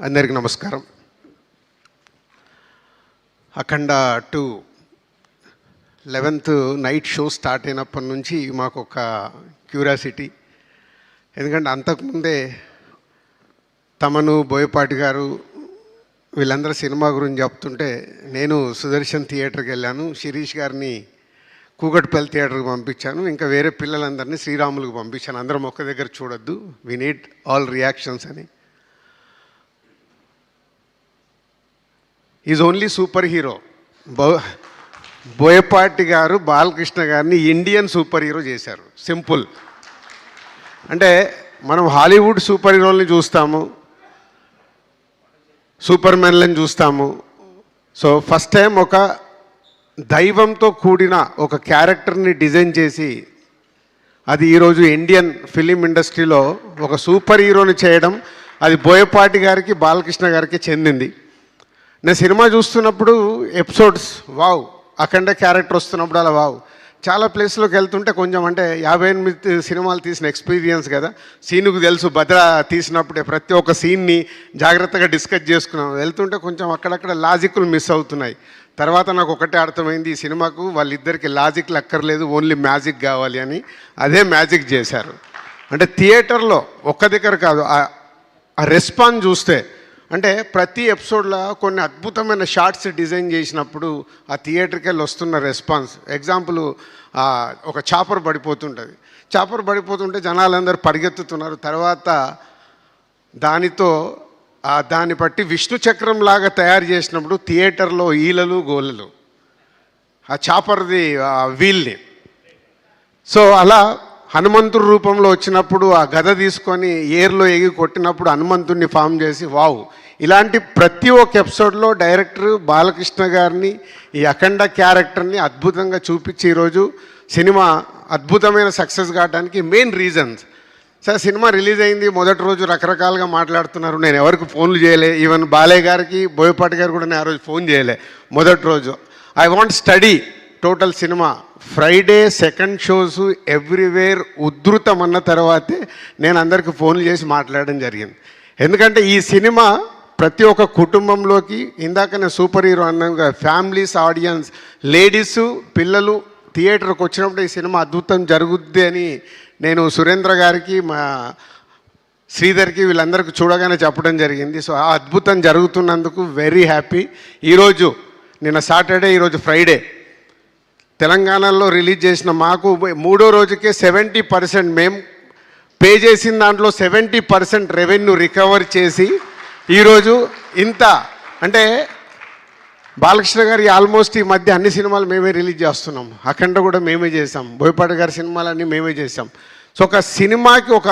అందరికీ నమస్కారం. అఖండ 2 11th night show start అయినప్పటి నుంచి మాకు ఒక క్యూరియాసిటీ. ఎందుకంటే అంతకుముందే తమను, బోయపాటి గారు వీళ్ళందరూ సినిమా గురించి చెప్తుంటే నేను సుదర్శన్ థియేటర్కి వెళ్ళాను, శిరీష్ గారిని కూకట్పల్లి థియేటర్కి పంపించాను, ఇంకా వేరే పిల్లలందరినీ శ్రీరాములకు పంపించాను. అందరం ఒక్క దగ్గర చూడొద్దు, వి నీడ్ ఆల్ రియాక్షన్స్ అని. Is only super hero. Boyapati గారు బాలకృష్ణ గారిని ఇండియన్ సూపర్ హీరో చేశారు. సింపుల్. అంటే మనం హాలీవుడ్ సూపర్ హీరోల్ని చూస్తాము, సూపర్ మ్యాన్లను చూస్తాము. సో ఫస్ట్ టైం ఒక దైవంతో కూడిన ఒక క్యారెక్టర్ని డిజైన్ చేసి అది ఈరోజు ఇండియన్ ఫిలిం ఇండస్ట్రీలో ఒక సూపర్ హీరోని చేయడం, అది బోయపాటి గారికి, బాలకృష్ణ గారికి చెందింది. నేను సినిమా చూస్తున్నప్పుడు ఎపిసోడ్స్ వావ్, అఖండ క్యారెక్టర్ వస్తున్నప్పుడు అలా వావ్. చాలా ప్లేస్లోకి వెళ్తుంటే కొంచెం అంటే 58 సినిమాలు తీసిన ఎక్స్పీరియన్స్ కదా, సీనుకు తెలుసు. భద్ర తీసినప్పుడే ప్రతి ఒక్క సీన్ని జాగ్రత్తగా డిస్కస్ చేసుకున్నాం. వెళ్తుంటే కొంచెం అక్కడక్కడ లాజిక్లు మిస్ అవుతున్నాయి. తర్వాత నాకు ఒకటే అర్థమైంది, ఈ సినిమాకు వాళ్ళిద్దరికి లాజిక్లు అక్కర్లేదు, ఓన్లీ మ్యాజిక్ కావాలి అని. అదే మ్యాజిక్ చేశారు. అంటే థియేటర్లో ఒక్క దగ్గర కాదు, ఆ రెస్పాన్స్ చూస్తే అంటే ప్రతి ఎపిసోడ్లో కొన్ని అద్భుతమైన షార్ట్స్ డిజైన్ చేసినప్పుడు ఆ థియేటర్కి వెళ్ళి వస్తున్న రెస్పాన్స్. ఎగ్జాంపుల్, ఒక చాపర్ పడిపోతుంటుంది. చాపర్ పడిపోతుంటే జనాలందరూ పరిగెత్తుతున్నారు. తర్వాత దాన్ని బట్టి విష్ణు చక్రం లాగా తయారు చేసినప్పుడు థియేటర్లో ఈలలు గోలలు ఆ చాపర్ది వీల్ని. సో అలా హనుమంతుడి రూపంలో వచ్చినప్పుడు ఆ గద తీసుకొని ఏర్లో ఎగి కొట్టినప్పుడు హనుమంతుడిని ఫామ్ చేసి వావ్. ఇలాంటి ప్రతి ఒక్క ఎపిసోడ్లో డైరెక్టర్ బాలకృష్ణ గారిని, ఈ అఖండ క్యారెక్టర్ని అద్భుతంగా చూపించి ఈరోజు సినిమా అద్భుతమైన సక్సెస్ కావడానికి main reasons. Sir cinema release అయింది, మొదటి రోజు రకరకాలుగా మాట్లాడుతున్నారు. నేను ఎవరికి ఫోన్లు చేయలే, ఈవెన్ బాలయ్య గారికి, బోయపాటి గారు కూడా నేను ఆ రోజు ఫోన్ చేయలే. మొదటి రోజు I want study total cinema. Friday second shows everywhere ఉధృతం అన్న తర్వాతే నేను అందరికీ ఫోన్లు చేసి మాట్లాడడం జరిగింది. ఎందుకంటే ఈ సినిమా ప్రతి ఒక్క కుటుంబంలోకి, ఇందాక నేను సూపర్ హీరో అన్నాను, ఫ్యామిలీస్, ఆడియన్స్, లేడీసు, పిల్లలు థియేటర్కి వచ్చినప్పుడు ఈ సినిమా అద్భుతం జరుగుద్ది అని నేను సురేంద్ర గారికి, మా శ్రీధర్కి, వీళ్ళందరికీ చూడగానే చెప్పడం జరిగింది. సో ఆ అద్భుతం జరుగుతున్నందుకు వెరీ హ్యాపీ. ఈరోజు నిన్న సాటర్డే, ఈరోజు ఫ్రైడే తెలంగాణలో రిలీజ్ చేసిన మాకు మూడో రోజుకే 70% మేము పే చేసిన దాంట్లో 70% రెవెన్యూ రికవర్ చేసి ఈరోజు ఇంత అంటే బాలకృష్ణ గారి ఆల్మోస్ట్ ఈ మధ్య అన్ని సినిమాలు మేమే రిలీజ్ చేస్తున్నాం. అఖండ కూడా మేమే చేసాం, బోయపాటి గారి సినిమాలన్నీ మేమే చేసాం. సో ఒక సినిమాకి ఒక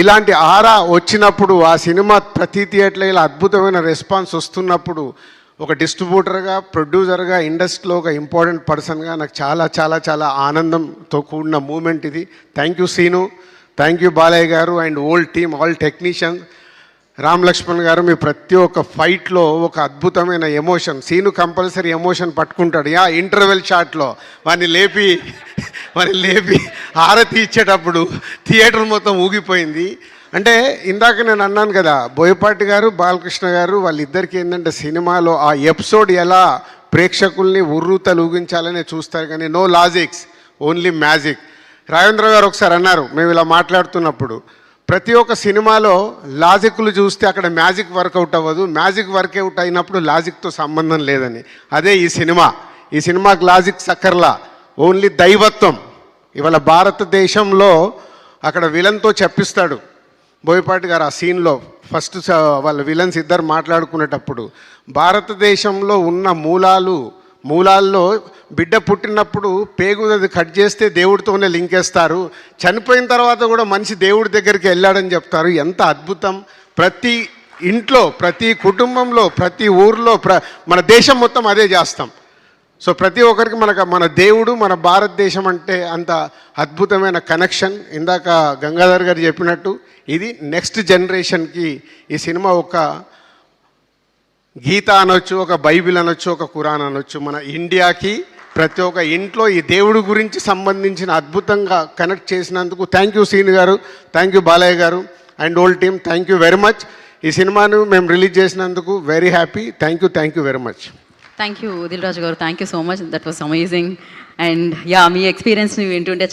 ఇలాంటి ఆరా వచ్చినప్పుడు, ఆ సినిమా ప్రతి థియేటర్లో ఇలా అద్భుతమైన రెస్పాన్స్ వస్తున్నప్పుడు, ఒక డిస్ట్రిబ్యూటర్గా, ప్రొడ్యూసర్గా, ఇండస్ట్రీలో ఒక ఇంపార్టెంట్ పర్సన్గా నాకు చాలా చాలా చాలా ఆనందంతో కూడిన మూమెంట్ ఇది. Thank you Seenu, thank you Balayya గారు and old team, all technicians, Ram Lakshman గారు. మీ ప్రతి ఒక్క ఫైట్లో ఒక అద్భుతమైన ఎమోషన్. సీను కంపల్సరీ ఎమోషన్ పట్టుకుంటాడు. ఇంటర్వెల్ షాట్లో వాడిని లేపి హారతి ఇచ్చేటప్పుడు థియేటర్ మొత్తం ఊగిపోయింది. అంటే ఇందాక నేను అన్నాను కదా, బోయపాటి గారు, బాలకృష్ణ గారు వాళ్ళిద్దరికీ ఏంటంటే సినిమాలో ఆ ఎపిసోడ్ ఎలా ప్రేక్షకుల్ని ఉర్రూతలూగించాలనే చూస్తారు, కానీ no logics, only magic. Rajendra garu ఒకసారి అన్నారు, మేము ఇలా మాట్లాడుతున్నప్పుడు, ప్రతి ఒక్క సినిమాలో లాజిక్లు చూస్తే అక్కడ మ్యాజిక్ వర్కౌట్ అవ్వదు, మ్యాజిక్ వర్కౌట్ అయినప్పుడు లాజిక్తో సంబంధం లేదని. అదే ఈ సినిమాకి లాజిక్ సక్కర్లా, ఓన్లీ దైవత్వం. ఇవాళ భారతదేశంలో అక్కడ విలన్తో చెప్పిస్తాడు బోయపాటి గారు ఆ సీన్లో. ఫస్ట్ వాళ్ళ విలన్స్ ఇద్దరు మాట్లాడుకునేటప్పుడు భారతదేశంలో ఉన్న మూలాల్లో బిడ్డ పుట్టినప్పుడు పేగుది కట్ చేస్తే దేవుడితోనే లింకేస్తారు, చనిపోయిన తర్వాత కూడా మనిషి దేవుడి దగ్గరికి వెళ్ళాడని చెప్తారు. ఎంత అద్భుతం! ప్రతి ఇంట్లో, ప్రతి కుటుంబంలో, ప్రతి ఊర్లో, మన దేశం మొత్తం అదే చేస్తాం. సో ప్రతి ఒక్కరికి మన దేవుడు, మన భారతదేశం అంటే అంత అద్భుతమైన కనెక్షన్. ఇందాక గంగాధర్ గారు చెప్పినట్టు ఇది నెక్స్ట్ జనరేషన్కి ఈ సినిమా ఒక గీత అనొచ్చు, ఒక బైబిల్ అనొచ్చు, ఒక ఖురాన్ అనొచ్చు. మన ఇండియాకి ప్రతి ఒక్క ఇంట్లో ఈ దేవుడి గురించి సంబంధించిన అద్భుతంగా కనెక్ట్ చేసినందుకు థ్యాంక్ యూ సీను గారు, థ్యాంక్ యూ బాలయ్య గారు and old team, thank you very much. ఈ సినిమాను మేము రిలీజ్ చేసినందుకు very happy. Thank you very much. Thank you Dil Raju గారు, thank you so much, that was amazing. And yeah, మీ ఎక్స్పీరియన్స్ని వింటుంటే